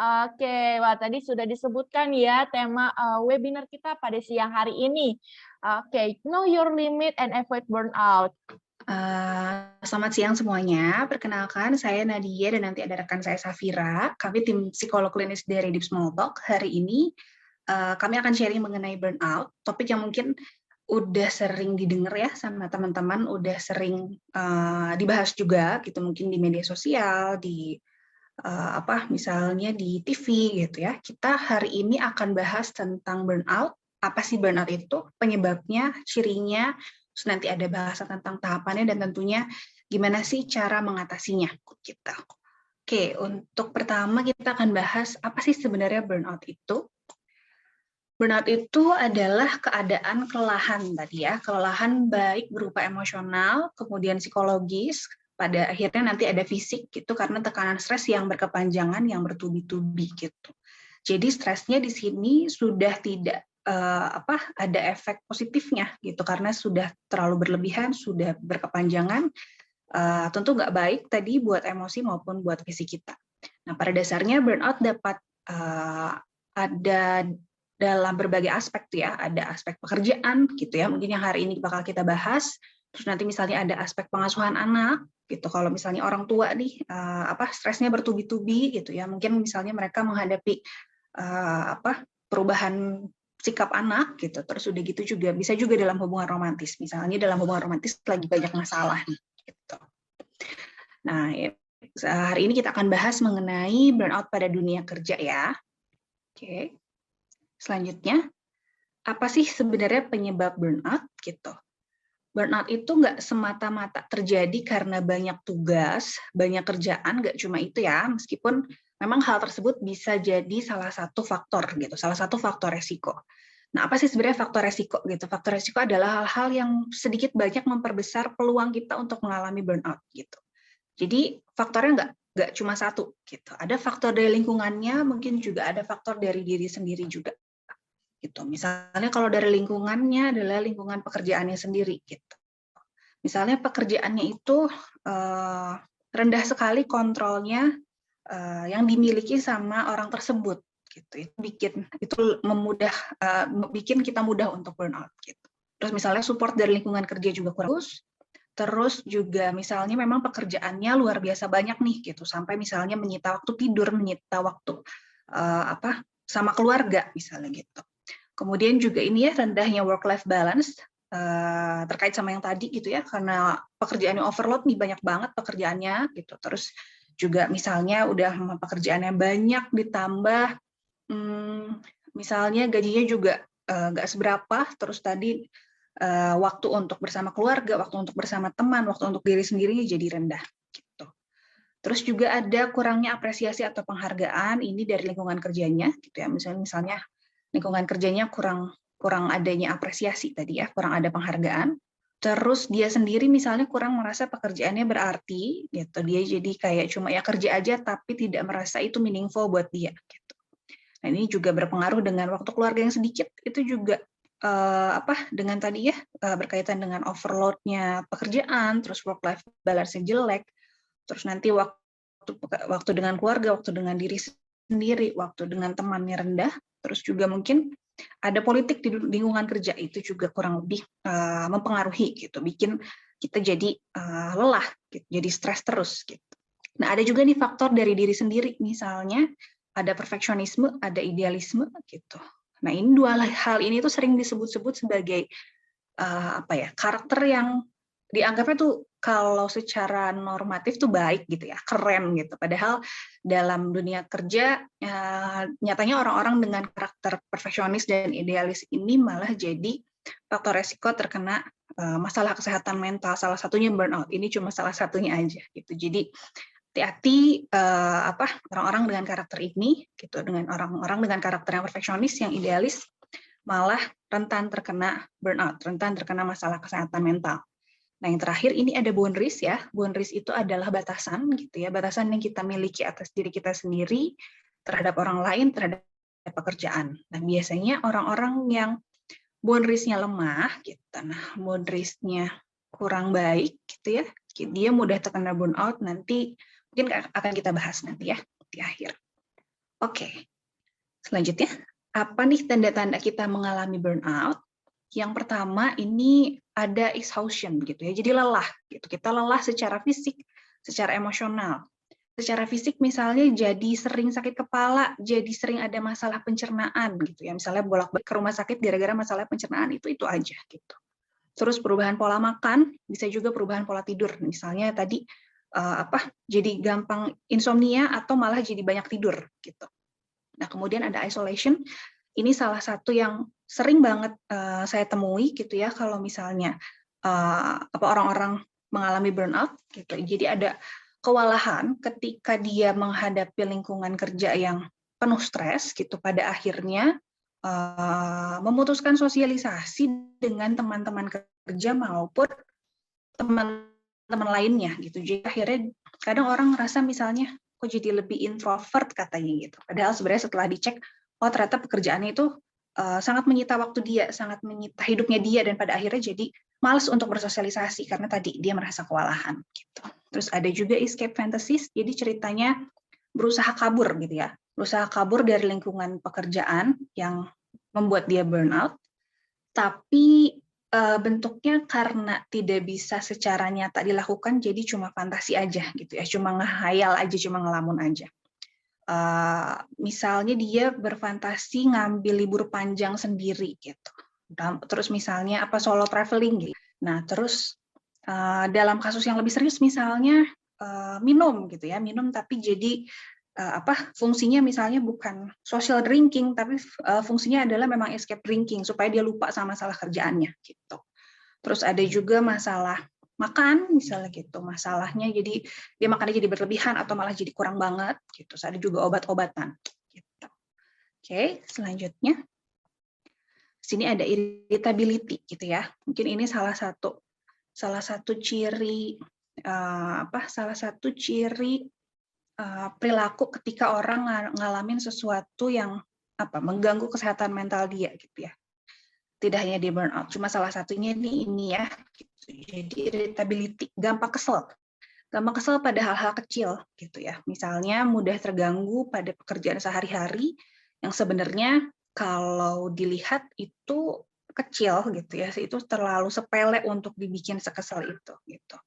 Oke, wah tadi sudah disebutkan ya tema webinar kita pada siang hari ini. Oke, know your limit and avoid burnout. Selamat siang semuanya. Perkenalkan, saya Nadia dan nanti ada rekan saya Safira. Kami tim psikolog klinis dari Deep Smalltalk. Hari ini kami akan sharing mengenai burnout, topik yang mungkin udah sering didengar ya sama teman-teman, udah sering dibahas juga gitu, mungkin di media sosial, di misalnya di TV gitu ya. Kita hari ini akan bahas tentang burnout. Apa sih burnout itu? Penyebabnya, cirinya, terus nanti ada bahasan tentang tahapannya dan tentunya gimana sih cara mengatasinya kita. Oke, untuk pertama kita akan bahas apa sih sebenarnya burnout itu. Burnout itu adalah keadaan kelelahan tadi ya, kelelahan baik berupa emosional, kemudian psikologis, pada akhirnya nanti ada fisik gitu karena tekanan stres yang berkepanjangan yang bertubi-tubi gitu. Jadi stresnya di sini sudah tidak ada efek positifnya gitu karena sudah terlalu berlebihan, sudah berkepanjangan, tentu nggak baik tadi buat emosi maupun buat fisik kita. Nah pada dasarnya burnout dapat ada dalam berbagai aspek tuh ya, ada aspek pekerjaan gitu ya, mungkin yang hari ini bakal kita bahas. Terus nanti misalnya ada aspek pengasuhan anak gitu. Kalau misalnya orang tua nih stresnya bertubi-tubi gitu ya, mungkin misalnya mereka menghadapi perubahan sikap anak gitu. Terus udah gitu juga bisa juga dalam hubungan romantis. Misalnya dalam hubungan romantis lagi banyak masalah nih gitu. Nah, hari ini kita akan bahas mengenai burnout pada dunia kerja ya. Oke. Selanjutnya, apa sih sebenarnya penyebab burnout gitu? Burnout itu nggak semata-mata terjadi karena banyak tugas, banyak kerjaan, nggak cuma itu ya, meskipun memang hal tersebut bisa jadi salah satu faktor gitu, salah satu faktor resiko. Nah, apa sih sebenarnya faktor resiko gitu? Faktor resiko adalah hal-hal yang sedikit banyak memperbesar peluang kita untuk mengalami burnout gitu. Jadi faktornya nggak cuma satu gitu. Ada faktor dari lingkungannya, mungkin juga ada faktor dari diri sendiri juga gitu. Misalnya kalau dari lingkungannya adalah lingkungan pekerjaannya sendiri gitu. Misalnya pekerjaannya itu rendah sekali kontrolnya yang dimiliki sama orang tersebut gitu. Bikin kita mudah untuk burnout gitu. Terus misalnya support dari lingkungan kerja juga kurang bagus. Terus juga misalnya memang pekerjaannya luar biasa banyak nih gitu, sampai misalnya menyita waktu tidur, menyita waktu sama keluarga misalnya gitu. Kemudian juga ini ya rendahnya work-life balance terkait sama yang tadi gitu ya, karena pekerjaannya overload nih, banyak banget pekerjaannya gitu. Terus juga misalnya udah pekerjaannya banyak ditambah misalnya gajinya juga nggak seberapa, terus tadi waktu untuk bersama keluarga, waktu untuk bersama teman, waktu untuk diri sendiri jadi rendah gitu. Terus juga ada kurangnya apresiasi atau penghargaan ini dari lingkungan kerjanya gitu ya. Misalnya lingkungan kerjanya kurang adanya apresiasi tadi ya, kurang ada penghargaan. Terus dia sendiri misalnya kurang merasa pekerjaannya berarti gitu. Dia jadi kayak cuma ya kerja aja tapi tidak merasa itu meaningful buat dia gitu. Nah, ini juga berpengaruh dengan waktu keluarga yang sedikit, itu juga dengan tadi ya berkaitan dengan overload-nya pekerjaan, terus work life balance-nya jelek, terus nanti waktu dengan keluarga, waktu dengan diri sendiri, waktu dengan temannya rendah, terus juga mungkin ada politik di lingkungan kerja itu juga kurang lebih mempengaruhi gitu, bikin kita jadi lelah, gitu, jadi stres terus gitu. Nah, ada juga nih faktor dari diri sendiri, misalnya ada perfeksionisme, ada idealisme gitu. Nah, ini dua hal ini tuh sering disebut-sebut sebagai karakter yang dianggapnya tuh kalau secara normatif tuh baik gitu ya, keren gitu. Padahal dalam dunia kerja nyatanya orang-orang dengan karakter perfeksionis dan idealis ini malah jadi faktor resiko terkena masalah kesehatan mental. Salah satunya burnout. Ini cuma salah satunya aja gitu. Jadi hati-hati orang-orang dengan karakter ini gitu, dengan orang-orang dengan karakter yang perfeksionis, yang idealis malah rentan terkena burnout, rentan terkena masalah kesehatan mental. Nah, yang terakhir ini ada boundaries ya. Boundaries itu adalah batasan gitu ya, batasan yang kita miliki atas diri kita sendiri terhadap orang lain, terhadap pekerjaan. Nah, biasanya orang-orang yang boundaries-nya lemah gitu. Nah, boundaries-nya kurang baik gitu ya. Dia mudah terkena burnout, nanti mungkin akan kita bahas nanti ya di akhir. Oke, selanjutnya, apa nih tanda-tanda kita mengalami burnout? Yang pertama ini ada exhaustion gitu ya, jadi lelah gitu. Kita lelah secara fisik, secara emosional. Secara fisik misalnya jadi sering sakit kepala, jadi sering ada masalah pencernaan gitu ya. Misalnya bolak-balik ke rumah sakit gara-gara masalah pencernaan itu aja gitu. Terus perubahan pola makan, bisa juga perubahan pola tidur. Misalnya tadi jadi gampang insomnia atau malah jadi banyak tidur gitu. Nah, kemudian ada isolation. Ini salah satu yang sering banget saya temui gitu ya kalau misalnya orang-orang mengalami burnout gitu. Jadi ada kewalahan ketika dia menghadapi lingkungan kerja yang penuh stres gitu, pada akhirnya memutuskan sosialisasi dengan teman-teman kerja maupun teman-teman lainnya gitu. Jadi akhirnya kadang orang ngerasa misalnya kok jadi lebih introvert katanya gitu. Padahal sebenarnya setelah dicek, oh ternyata pekerjaannya itu sangat menyita waktu dia, sangat menyita hidupnya dia, dan pada akhirnya jadi malas untuk bersosialisasi karena tadi dia merasa kewalahan gitu. Terus ada juga escape fantasies, jadi ceritanya berusaha kabur gitu ya, berusaha kabur dari lingkungan pekerjaan yang membuat dia burnout, tapi bentuknya karena tidak bisa secara nyata dilakukan, jadi cuma fantasi aja gitu ya, cuma ngehayal aja, cuma ngelamun aja. Misalnya dia berfantasi ngambil libur panjang sendiri gitu. Terus misalnya solo traveling gitu. Nah, terus dalam kasus yang lebih serius misalnya minum gitu ya, minum tapi jadi fungsinya misalnya bukan social drinking, tapi fungsinya adalah memang escape drinking supaya dia lupa sama masalah kerjaannya gitu. Terus ada juga masalah makan misalnya gitu, masalahnya jadi dia makannya jadi berlebihan atau malah jadi kurang banget gitu. Terus ada juga obat-obatan gitu. Oke, selanjutnya sini ada irritability gitu ya. Mungkin ini salah satu ciri perilaku ketika orang ngalamin sesuatu yang mengganggu kesehatan mental dia gitu ya. Tidak hanya di burnout, cuma salah satunya ini ya. Gitu. Jadi irritability, gampang kesel pada hal-hal kecil gitu ya. Misalnya mudah terganggu pada pekerjaan sehari-hari yang sebenarnya kalau dilihat itu kecil gitu ya, itu terlalu sepele untuk dibikin sekesal itu gitu.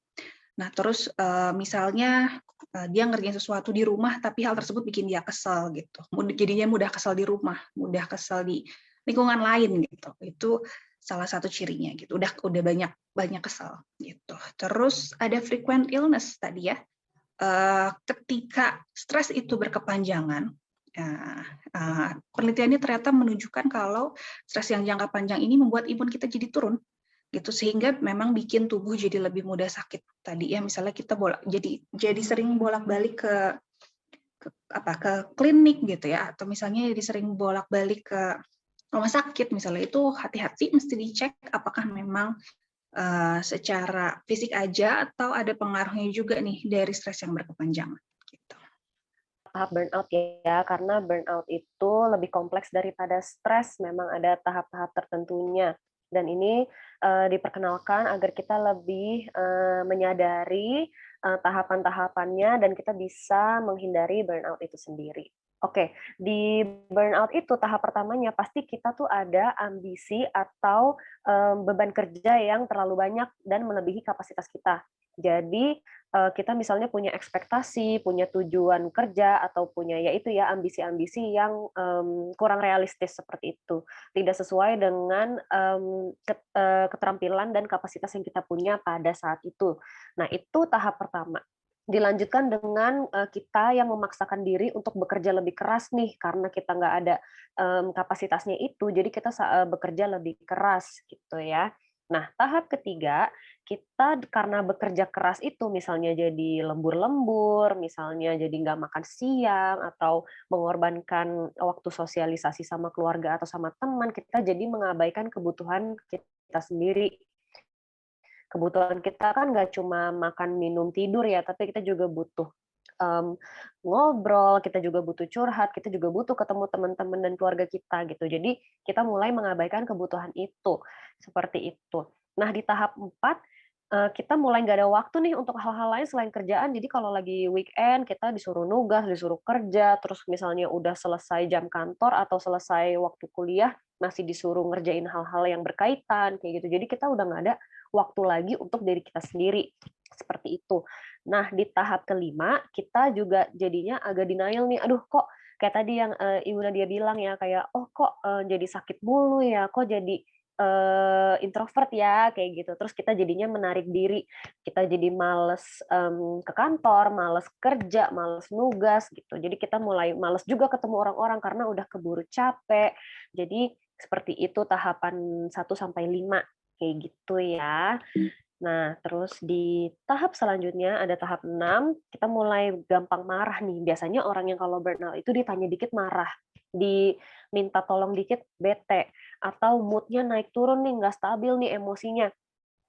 Nah, terus misalnya dia ngerjain sesuatu di rumah, tapi hal tersebut bikin dia kesal gitu. Jadinya mudah kesal di rumah, mudah kesal di lingkungan lain gitu. Itu salah satu cirinya gitu. Udah banyak kesal gitu. Terus ada frequent illness tadi ya. Ketika stres itu berkepanjangan, penelitiannya ternyata menunjukkan kalau stres yang jangka panjang ini membuat imun kita jadi turun gitu, sehingga memang bikin tubuh jadi lebih mudah sakit tadi ya. Misalnya kita jadi sering bolak-balik ke klinik gitu ya, atau misalnya jadi sering bolak-balik ke rumah sakit misalnya, itu hati-hati mesti dicek apakah memang secara fisik aja atau ada pengaruhnya juga nih dari stres yang berkepanjangan gitu. Tahap burnout ya, karena burnout itu lebih kompleks daripada stres, memang ada tahap-tahap tertentunya. Dan ini diperkenalkan agar kita lebih menyadari tahapan-tahapannya dan kita bisa menghindari burnout itu sendiri. Oke, di burnout itu tahap pertamanya pasti kita tuh ada ambisi atau beban kerja yang terlalu banyak dan melebihi kapasitas kita. Jadi kita misalnya punya ekspektasi, punya tujuan kerja, atau punya yaitu ya ambisi-ambisi yang kurang realistis seperti itu, tidak sesuai dengan keterampilan dan kapasitas yang kita punya pada saat itu. Nah, itu tahap pertama. Dilanjutkan dengan kita yang memaksakan diri untuk bekerja lebih keras nih, karena kita nggak ada kapasitasnya itu, jadi kita bekerja lebih keras gitu ya. Nah, tahap ketiga, kita karena bekerja keras itu misalnya jadi lembur-lembur, misalnya jadi nggak makan siang, atau mengorbankan waktu sosialisasi sama keluarga atau sama teman, kita jadi mengabaikan kebutuhan kita sendiri. Kebutuhan kita kan nggak cuma makan, minum, tidur ya, tapi kita juga butuh ngobrol, kita juga butuh curhat, kita juga butuh ketemu teman-teman dan keluarga kita gitu. Jadi kita mulai mengabaikan kebutuhan itu, seperti itu. Nah, di tahap 4 kita mulai nggak ada waktu nih untuk hal-hal lain selain kerjaan. Jadi kalau lagi weekend kita disuruh nugas, disuruh kerja, terus misalnya udah selesai jam kantor atau selesai waktu kuliah, masih disuruh ngerjain hal-hal yang berkaitan, kayak gitu. Jadi kita udah nggak ada waktu lagi untuk diri kita sendiri, seperti itu. Nah, di tahap kelima, kita juga jadinya agak denial nih, aduh kok kayak tadi yang Ibu Nadia bilang ya, kayak, oh kok jadi sakit mulu ya, kok jadi introvert ya, kayak gitu. Terus kita jadinya menarik diri, kita jadi males ke kantor, males kerja, males nugas gitu. Jadi kita mulai males juga ketemu orang-orang karena udah keburu capek. Jadi seperti itu tahapan 1 sampai 5 kayak gitu ya. Nah, terus di tahap selanjutnya ada tahap 6, kita mulai gampang marah nih. Biasanya orang yang kalau burnout itu ditanya dikit marah, diminta tolong dikit bete, atau mood-nya naik turun nih, nggak stabil nih emosinya.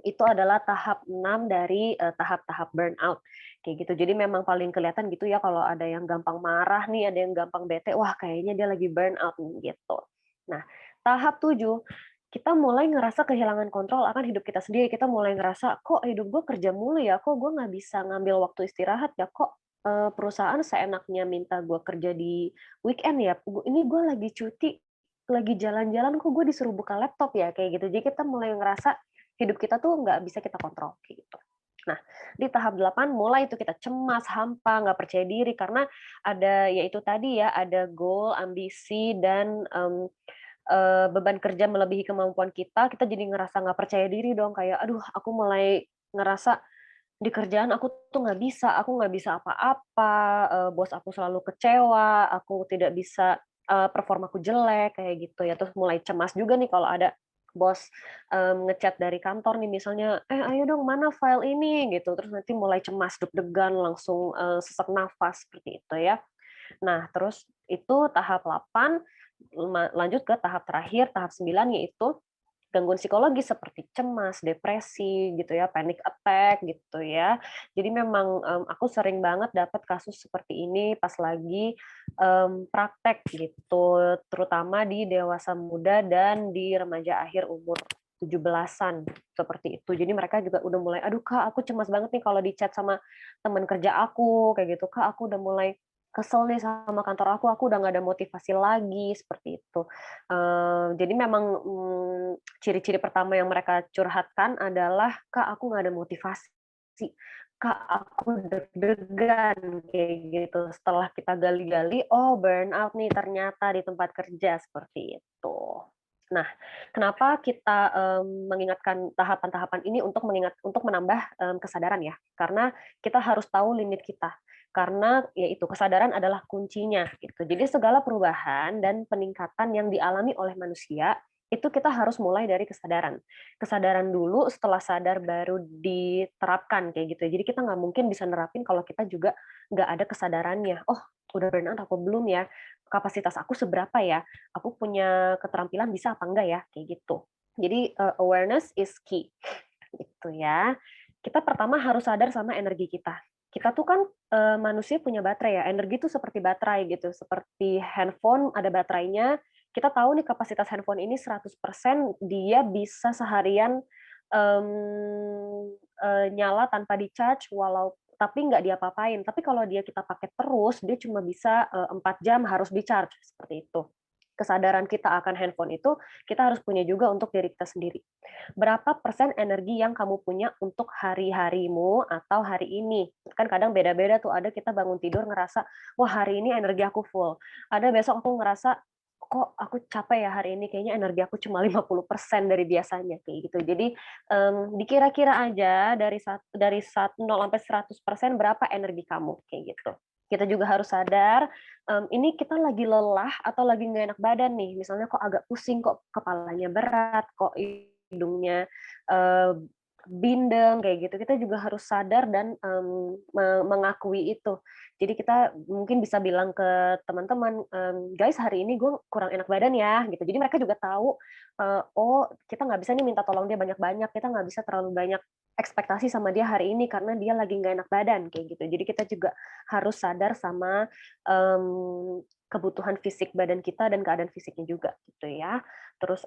Itu adalah tahap 6 dari tahap-tahap burnout. Kayak gitu. Jadi memang paling kelihatan gitu ya kalau ada yang gampang marah nih, ada yang gampang bete, wah kayaknya dia lagi burnout nih gitu. Nah, tahap 7 kita mulai ngerasa kehilangan kontrol akan hidup kita sendiri. Kita mulai ngerasa, kok hidup gue kerja mulu ya, kok gue nggak bisa ngambil waktu istirahat ya, kok perusahaan seenaknya minta gue kerja di weekend ya, ini gue lagi cuti, lagi jalan-jalan kok gue disuruh buka laptop ya, kayak gitu. Jadi kita mulai ngerasa hidup kita tuh nggak bisa kita kontrol kayak gitu. Nah, di tahap 8 mulai itu kita cemas, hampa, nggak percaya diri karena ada yaitu tadi ya, ada goal, ambisi dan beban kerja melebihi kemampuan kita jadi ngerasa nggak percaya diri dong, kayak, "Aduh, aku mulai ngerasa di kerjaan aku nggak bisa apa-apa, bos aku selalu kecewa, aku tidak bisa performaku jelek," kayak gitu ya. Terus mulai cemas juga nih kalau ada bos, nge dari kantor nih misalnya, ayo dong mana file ini?" Gitu. Terus nanti mulai cemas, deg-degan, langsung, sesak nafas, seperti itu ya. Nah, terus itu tahap 8, lanjut ke tahap terakhir, tahap 9, yaitu gangguan psikologi seperti cemas, depresi gitu ya, panic attack gitu ya. Jadi memang, aku sering banget dapat kasus seperti ini pas lagi, praktek gitu, terutama di dewasa muda dan di remaja akhir umur 17-an, seperti itu. Jadi mereka juga udah mulai, "Aduh Kak, aku cemas banget nih kalau di-chat sama teman kerja aku," kayak gitu, "Kak, aku udah mulai kesel nih sama kantor aku udah nggak ada motivasi lagi," seperti itu. Jadi memang, ciri-ciri pertama yang mereka curhatkan adalah, "Kak, aku nggak ada motivasi. Kak, aku deg-degan," kayak gitu. Setelah kita gali-gali, oh burnout nih ternyata di tempat kerja, seperti itu. Nah, kenapa kita, mengingatkan tahapan-tahapan ini untuk menambah, kesadaran ya? Karena kita harus tahu limit kita. Karena yaitu kesadaran adalah kuncinya gitu. Jadi segala perubahan dan peningkatan yang dialami oleh manusia itu kita harus mulai dari kesadaran. Kesadaran dulu, setelah sadar baru diterapkan kayak gitu. Jadi kita nggak mungkin bisa nerapin kalau kita juga nggak ada kesadarannya. Oh, udah burnout apa belum ya? Kapasitas aku seberapa ya? Aku punya keterampilan bisa apa enggak ya? Kayak gitu. Jadi awareness is key gitu ya. Kita pertama harus sadar sama energi kita. Kita tuh kan manusia punya baterai ya, energi itu seperti baterai gitu, seperti handphone ada baterainya, kita tahu nih kapasitas handphone ini 100% dia bisa seharian, nyala tanpa di-charge tapi nggak diapa-apain. Tapi kalau kita pakai terus, dia cuma bisa 4 jam harus di-charge, seperti itu. Kesadaran kita akan handphone itu, kita harus punya juga untuk diri kita sendiri. Berapa persen energi yang kamu punya untuk hari-harimu atau hari ini? Kan kadang beda-beda tuh, ada kita bangun tidur ngerasa, wah hari ini energi aku full. Ada besok aku ngerasa, kok aku capek ya hari ini, kayaknya energi aku cuma 50% dari biasanya, kayak gitu. Jadi, dikira-kira aja dari 0 sampai 100% berapa energi kamu, kayak gitu. Kita juga harus sadar, ini kita lagi lelah atau lagi nggak enak badan nih, misalnya kok agak pusing, kok kepalanya berat, kok hidungnya bindeng, kayak gitu. Kita juga harus sadar dan mengakui itu. Jadi kita mungkin bisa bilang ke teman-teman, "Guys, hari ini gue kurang enak badan ya," gitu. Jadi mereka juga tahu, oh kita nggak bisa nih minta tolong dia banyak-banyak, kita nggak bisa terlalu banyak ekspektasi sama dia hari ini karena dia lagi nggak enak badan, kayak gitu. Jadi kita juga harus sadar sama, kebutuhan fisik badan kita dan keadaan fisiknya juga gitu ya. Terus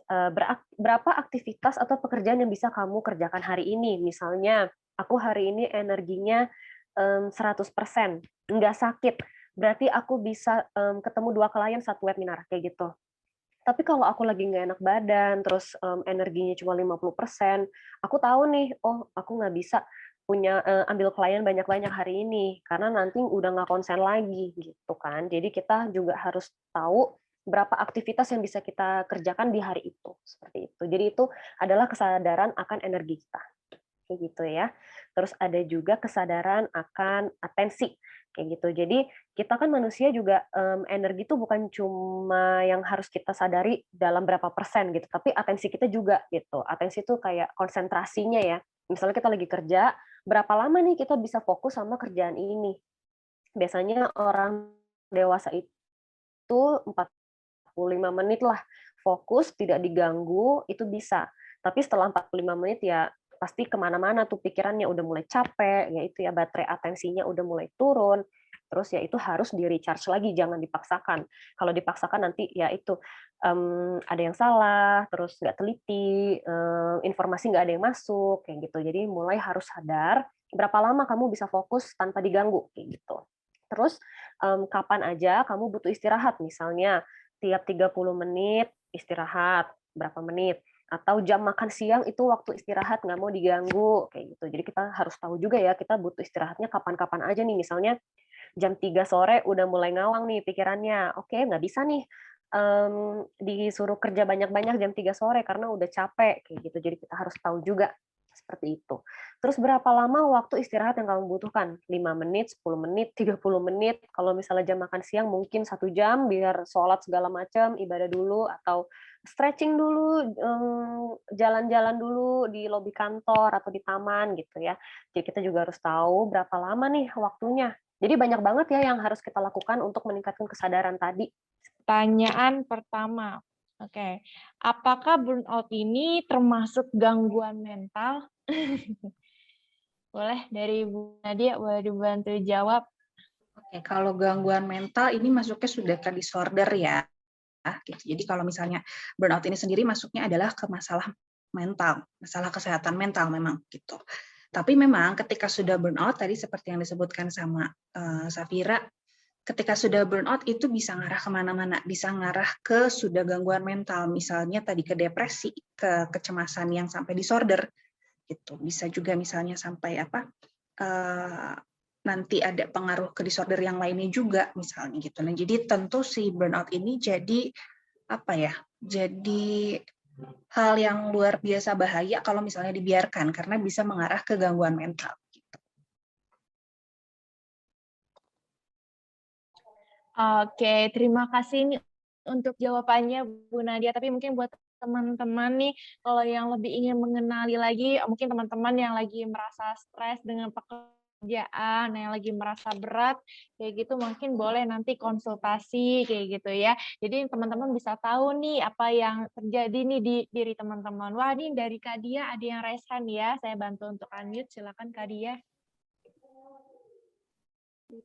berapa aktivitas atau pekerjaan yang bisa kamu kerjakan hari ini? Misalnya aku hari ini energinya 100%, nggak sakit. Berarti aku bisa ketemu 2 klien 1 webinar kayak gitu. Tapi kalau aku lagi nggak enak badan, terus energinya cuma 50%, aku tahu nih, oh aku nggak bisa ambil klien banyak-banyak hari ini, karena nanti udah nggak konsen lagi gitu kan. Jadi kita juga harus tahu berapa aktivitas yang bisa kita kerjakan di hari itu, seperti itu. Jadi itu adalah kesadaran akan energi kita, kayak gitu ya. Terus ada juga kesadaran akan atensi, kayak gitu. Jadi kita kan manusia juga energi itu bukan cuma yang harus kita sadari dalam berapa persen gitu, tapi atensi kita juga gitu. Atensi itu kayak konsentrasinya ya. Misalnya kita lagi kerja, berapa lama nih kita bisa fokus sama kerjaan ini? Biasanya orang dewasa itu 45 menit lah fokus, tidak diganggu, itu bisa. Tapi setelah 45 menit ya pasti kemana-mana tuh pikirannya udah mulai capek, yaitu ya baterai atensinya udah mulai turun, terus ya itu harus di-recharge lagi, jangan dipaksakan. Kalau dipaksakan nanti ya itu ada yang salah, terus nggak teliti, informasi nggak ada yang masuk, kayak gitu. Jadi mulai harus sadar berapa lama kamu bisa fokus tanpa diganggu, kayak gitu. Terus kapan aja kamu butuh istirahat, misalnya tiap 30 menit istirahat, berapa menit. Atau jam makan siang itu waktu istirahat, nggak mau diganggu, kayak gitu. Jadi kita harus tahu juga ya, kita butuh istirahatnya kapan-kapan aja nih. Misalnya jam 3 sore udah mulai ngawang nih pikirannya. Oke, nggak bisa nih disuruh kerja banyak-banyak jam 3 sore karena udah capek, kayak gitu. Jadi kita harus tahu juga seperti itu. Terus berapa lama waktu istirahat yang kamu butuhkan? 5 menit, 10 menit, 30 menit. Kalau misalnya jam makan siang mungkin 1 jam biar sholat segala macam, ibadah dulu, atau stretching dulu, jalan-jalan dulu di lobi kantor atau di taman gitu ya. Jadi kita juga harus tahu berapa lama nih waktunya. Jadi banyak banget ya yang harus kita lakukan untuk meningkatkan kesadaran tadi. Pertanyaan pertama. Oke. Apakah burnout ini termasuk gangguan mental? Boleh dari Bu Nadia, boleh dibantu jawab. Oke, kalau gangguan mental ini masuknya sudah ke disorder ya. Gitu. Jadi kalau misalnya burnout ini sendiri masuknya adalah ke masalah mental, masalah kesehatan mental memang gitu. Tapi memang ketika sudah burnout tadi seperti yang disebutkan sama Safira, ketika sudah burnout itu bisa ngarah kemana-mana, bisa ngarah ke sudah gangguan mental, misalnya tadi ke depresi, ke kecemasan yang sampai disorder, gitu. Bisa juga misalnya sampai nanti ada pengaruh ke disorder yang lainnya juga misalnya gitu. Nah, jadi tentu si burnout ini jadi jadi hal yang luar biasa bahaya kalau misalnya dibiarkan karena bisa mengarah ke gangguan mental. Gitu. Oke, terima kasih nih untuk jawabannya Bu Nadia. Tapi mungkin buat teman-teman nih, kalau yang lebih ingin mengenali lagi, mungkin teman-teman yang lagi merasa stres dengan pekerjaan, yang lagi merasa berat, kayak gitu mungkin boleh nanti konsultasi kayak gitu ya. Jadi teman-teman bisa tahu nih apa yang terjadi nih di diri teman-teman. Wah, ini dari Kak Dia ada yang raise hand ya. Saya bantu untuk unmute. Silakan Kak Dia.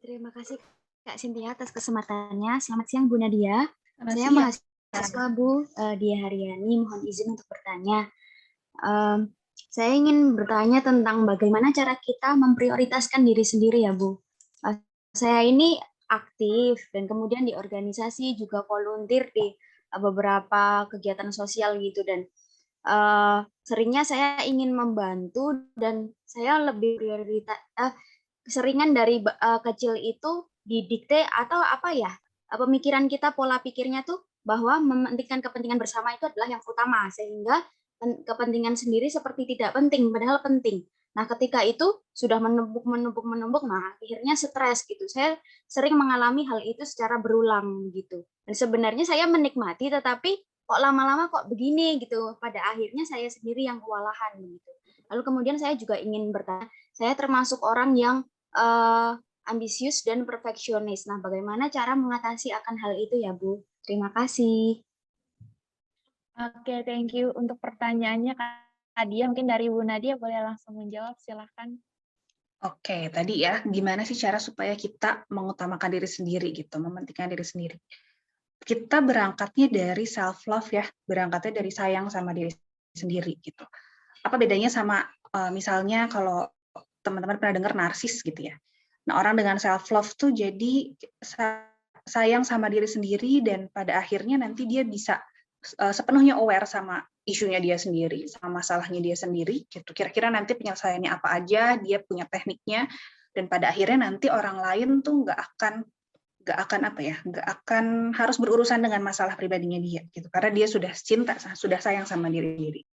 Terima kasih Kak Cynthia atas kesempatannya. Selamat siang Bu Nadia. Saya siang. mahasiswa Bu Dia Haryani. Mohon izin untuk bertanya. Saya ingin bertanya tentang bagaimana cara kita memprioritaskan diri sendiri ya Bu. Saya ini aktif dan kemudian di organisasi juga volunteer di beberapa kegiatan sosial gitu dan seringnya saya ingin membantu dan saya lebih prioritas keseringan dari kecil itu didikte atau apa ya pemikiran kita pola pikirnya tuh bahwa mementingkan kepentingan bersama itu adalah yang utama sehingga kepentingan sendiri seperti tidak penting padahal penting. Nah, ketika itu sudah menumpuk, nah akhirnya stres gitu. Saya sering mengalami hal itu secara berulang gitu. Dan sebenarnya saya menikmati, tetapi kok lama-lama kok begini gitu. Pada akhirnya saya sendiri yang kewalahan gitu. Lalu kemudian saya juga ingin bertanya, saya termasuk orang yang ambisius dan perfeksionis. Nah, bagaimana cara mengatasi akan hal itu ya, Bu? Terima kasih. Oke, thank you untuk pertanyaannya Kak Dia. Mungkin dari Bu Nadia boleh langsung menjawab, silahkan. Oke, tadi ya, gimana sih cara supaya kita mengutamakan diri sendiri gitu, mementingkan diri sendiri. kita berangkatnya dari self love ya, berangkatnya dari sayang sama diri sendiri gitu. Apa bedanya sama misalnya kalau teman-teman pernah dengar narsis gitu ya. Nah, orang dengan self love tuh jadi sayang sama diri sendiri dan pada akhirnya nanti dia bisa sepenuhnya aware sama isunya dia sendiri, sama masalahnya dia sendiri gitu. Kira-kira nanti penyelesaiannya apa aja, dia punya tekniknya, dan pada akhirnya nanti orang lain tuh nggak akan harus berurusan dengan masalah pribadinya dia gitu, karena dia sudah cinta, sudah sayang sama diri.